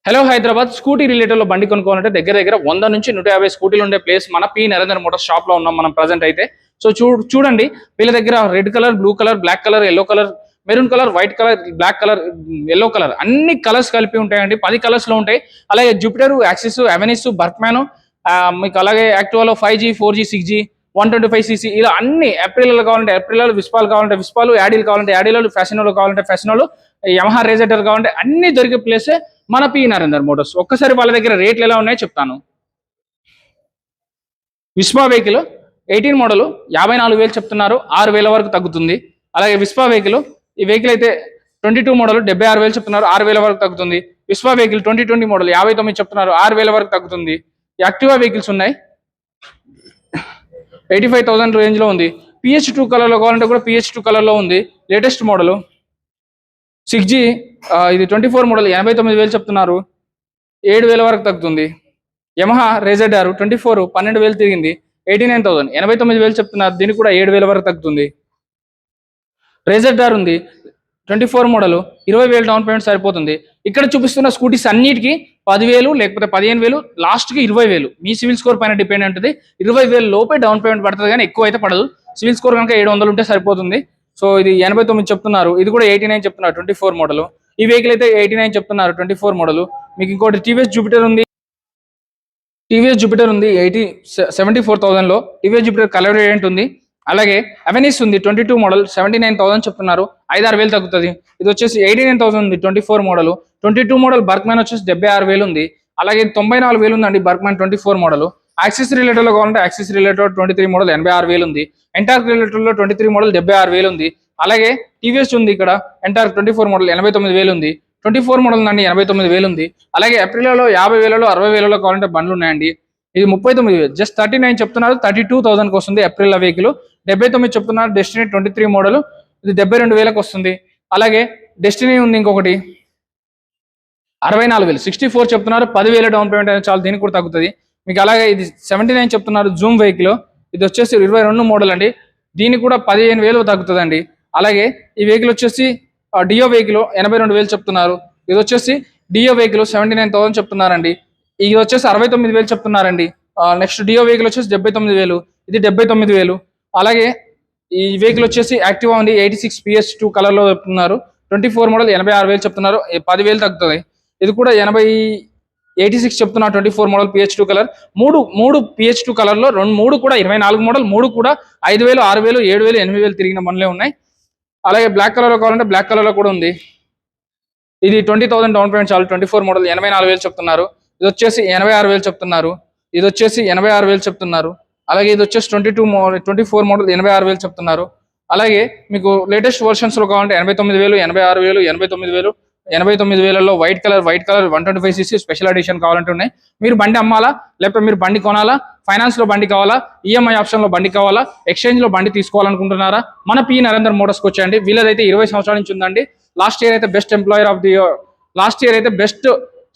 Hello Hyderabad scooty related లో బండి కొనుక్కోవాలంటే దగ్గర దగ్గర 100 నుంచి 150 స్కూటీలు ఉండే ప్లేస్ మన పి నరేంద్ర మోటార్స్ షాప్ లో ఉన్నాం మనం ప్రజెంట్ అయితే. సో చూడండి వీళ్ళ దగ్గర red colour, blue colour, black colour, yellow colour, maroon colour, white colour, black colour, yellow colour అన్ని కలర్స్ కలిపి ఉంటాయండి. 10 కలర్స్ లో ఉంటాయి. అలాగే జూపిటర్, యాక్సిస్, అవెనిస్, బర్క్మ్యాన్, మీకు అలాగే యాక్టివాలో 5G, 4G, 6G, 125cc ఇలా అన్ని ఏప్రిల్ కావాలంటే ఏప్రిల్, విస్పాల్ కావాలంటే విస్పాలు, యాడిల్ కావాలంటే యాడిల్, ఫ్యాషనోలు కావాలంటే ఫ్యాషనోలు, యమహా రేజెటర్ కావాలంటే అన్ని దొరికే ప్లేసే మన పి నరేందర్ మోటార్స్. ఒక్కసారి వాళ్ళ దగ్గర రేట్లు ఎలా ఉన్నాయో చెప్తాను. విస్పా వెహికల్ 18 మోడల్ 54,000 చెప్తున్నారు, 6,000 వరకు తగ్గుతుంది. అలాగే విస్పా వెహికల్, ఈ వెహికల్ అయితే 22 మోడల్ 76,000 చెప్తున్నారు, 6,000 వరకు తగ్గుతుంది. విస్పా వెహికల్ 2020 మోడల్ 59 చెప్తున్నారు, 6,000 వరకు తగ్గుతుంది. యాక్టివా వెహికల్స్ ఉన్నాయి, 85,000 రేంజ్ లో ఉంది. PH2 కలర్ లో కావాలంటే కూడా PH2 కలర్ లో ఉంది. లేటెస్ట్ మోడల్ 6G, ఇది 24 మోడల్ 89,000 చెప్తున్నారు, 7,000 వరకు తగ్గుతుంది. యమహా రేజెడ్ 24 12,000 తిరిగింది, 89,000 89,000 చెప్తున్నారు, దీనికి కూడా 7,000 వరకు తగ్గుతుంది. రేజెడ్ ఉంది 24 మోడల్ 20,000 డౌన్ పేమెంట్ సరిపోతుంది. ఇక్కడ చూపిస్తున్న స్కూటీస్ అన్నిటికీ 10,000 లేకపోతే 15,000 లాస్ట్కి 20,000 మీ సివిల్ స్కోర్ పైన డిపెండ్ ఉంటుంది. 20,000 లోపే డౌన్ పేమెంట్ పడుతుంది, కానీ ఎక్కువ అయితే పడదు. సివిల్ స్కోర్ కనుక 700 ఉంటే సరిపోతుంది. సో ఇది 89 చెప్తున్నారు, ఇది కూడా 89 చెప్తున్నారు 24 మోడల్. ఈ వెహికల్ అయితే 89 చెప్తున్నారు 24 మోడల్. మీకు ఇంకోటి టీవీఎస్ జూపిటర్ ఉంది, 74,000 లో టీవీఎస్ జూపిటర్ కలర్ వేరియంట్ ఉంది. అలాగే అవెనిస్ ఉంది 22 మోడల్ 79,000 చెప్తున్నారు, 5-6,000 తగ్గుతుంది. ఇది వచ్చేసి 89,000 ఉంది 24 మోడల్. 22 మోడల్ బర్క్మ్యాన్ వచ్చేసి 76,000 ఉంది. అలాగే 94,000 ఉందండి బర్క్మ్యాన్ 24 మోడల్. యాక్సిస్ రిలేటెడ్ లో కావాలంటే యాక్సిస్ రిలేటెడ్ 23 మోడల్ 86,000 ఉంది. ఎంటార్క్ రిలేటెడ్ లో 23 మోడల్ 76,000 ఉంది. అలాగే టీవీఎస్ ఉంది ఇక్కడ ఎంటార్క్ 24 మోడల్ 89,000 ఉంది. 24 మోడల్ అండి 89,000 ఉంది. అలాగే ఏప్రిల్లో 50,000 60,000 కావాలంటే బండ్లు ఉన్నాయండి. ఇది 39,000 జస్ట్ 39 చెప్తున్నారు, 32,000కి వస్తుంది. ఏప్రిల్ వెహికల్ 79 చెప్తున్నారు. డెస్టినీ 23 మోడల్, ఇది 72,000కి వస్తుంది. అలాగే డెస్టినీ ఉంది ఇంకొకటి 64,000 64 చెప్తున్నారు, 10,000 డౌన్ పేమెంట్ అనేది చాలు, దీనికి కూడా తగ్గుతుంది మీకు. అలాగే ఇది 79 చెప్తున్నారు జూమ్ వెహికల్, ఇది వచ్చేసి 22 మోడల్ అండి, దీనికి కూడా 15,000 తగ్గుతుందండి. అలాగే ఈ వెహికల్ వచ్చేసి డియో వెహికల్ 82,000 చెప్తున్నారు. ఇది వచ్చేసి డియో వెహికల్ 79,000 చెప్తున్నారండి. ఇది వచ్చేసి 69,000 చెప్తున్నారండి. నెక్స్ట్ డియో వెహికల్ వచ్చేసి 79,000, ఇది 79,000. అలాగే ఈ వెహికల్ వచ్చేసి యాక్టివా ఉంది 86 PS2 కలర్ లో చెప్తున్నారు, 24 మోడల్ 86,000 చెప్తున్నారు, 10,000 తగ్గుతుంది. ఇది కూడా 86 చెప్తున్నారు 24 మోడల్ PH2 కలర్. మూడు PH2 కలర్ లో మూడు కూడా 24 మోడల్, మూడు కూడా 5,000 6,000 7,000 8,000 తిరిగిన బండ్లే ఉన్నాయి. అలాగే బ్లాక్ కలర్ లో కావాలంటే బ్లాక్ కలర్ లో కూడా ఉంది. ఇది 20,000 డౌన్ పేమెంట్ చాలు, 24 మోడల్ 84,000 చెప్తున్నారు. ఇది వచ్చేసి 86,000 చెప్తున్నారు, ఇది వచ్చేసి 86,000 చెప్తున్నారు. అలాగే ఇది వచ్చేసి 24 మోడల్ 86,000 చెప్తున్నారు. అలాగే మీకు లేటెస్ట్ వర్షన్స్ లో కావాలంటే 89,000 86,000 89,000 89,000లో white colour 125cc special edition కావాలంటే ఉన్నాయి. మీరు బండి అమ్మాలా లేకపోతే మీరు బండి కొనాలా, ఫైనాన్స్ లో బండి కావాలా, ఈఎంఐ ఆప్షన్ లో బండి కావాలా, ఎక్స్చేంజ్ లో బండి తీసుకోవాలనుకుంటున్నారా, మన పి నరేందర్ మోటార్స్కి వచ్చేయండి. వీళ్ళదైతే 20 సంవత్సరాల నుంచి ఉందండి. లాస్ట్ ఇయర్ అయితే best employer of the year, last year అయితే బెస్ట్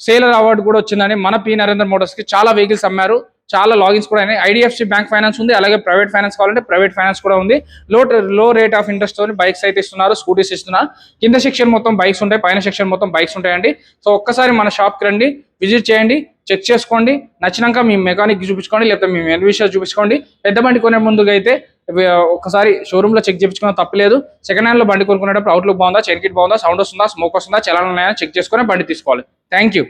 సేలర్ అవార్డు కూడా వచ్చిందని మన పి నరేందర్ మోటార్స్ కి చాలా వెహికల్స్ అమ్మారు, చాలా లాగిన్స్ కూడా అయినాయి. IDFC బ్యాంక్ ఫైనాన్స్ ఉంది, అలాగే ప్రైవేట్ ఫైనాన్స్ కావాలంటే ప్రైవేట్ ఫైనాన్స్ కూడా ఉంది. లో రేట్ ఆఫ్ ఇంట్రెస్ట్ తోని బైక్స్ అయితే ఇస్తున్నారు, స్కూటీస్ ఇస్తున్నారు. కింద సెక్షన్ మొత్తం బైక్స్ ఉంటాయి, పైన సెక్షన్ మొత్తం బైక్స్ ఉంటాయండి. సో ఒక్కసారి మన షాప్కి రండి, విజిట్ చేయండి, చెక్ చేసుకోండి. నచ్చినాక మీ మెకానిక్ చూపించుకోండి, లేకపోతే మీ ఎన్విషియర్ చూపించుకోండి. పెద్ద బండి కొనే ముందుగా అయితే ఒకసారి షోరూమ్ లో చెక్ చేయించుకున్నా తప్పలేదు. సెకండ్ హ్యాండ్ లో బండి కొనుక్కునేటప్పుడు అవుట్లుక్ బాగుందా, చైన్ కిట్ బాగుందా, సౌండ్ వస్తుందా, స్మోక్ వస్తుందా, చలానా చెక్ చేసుకుని బండి తీసుకోవాలి. Thank you.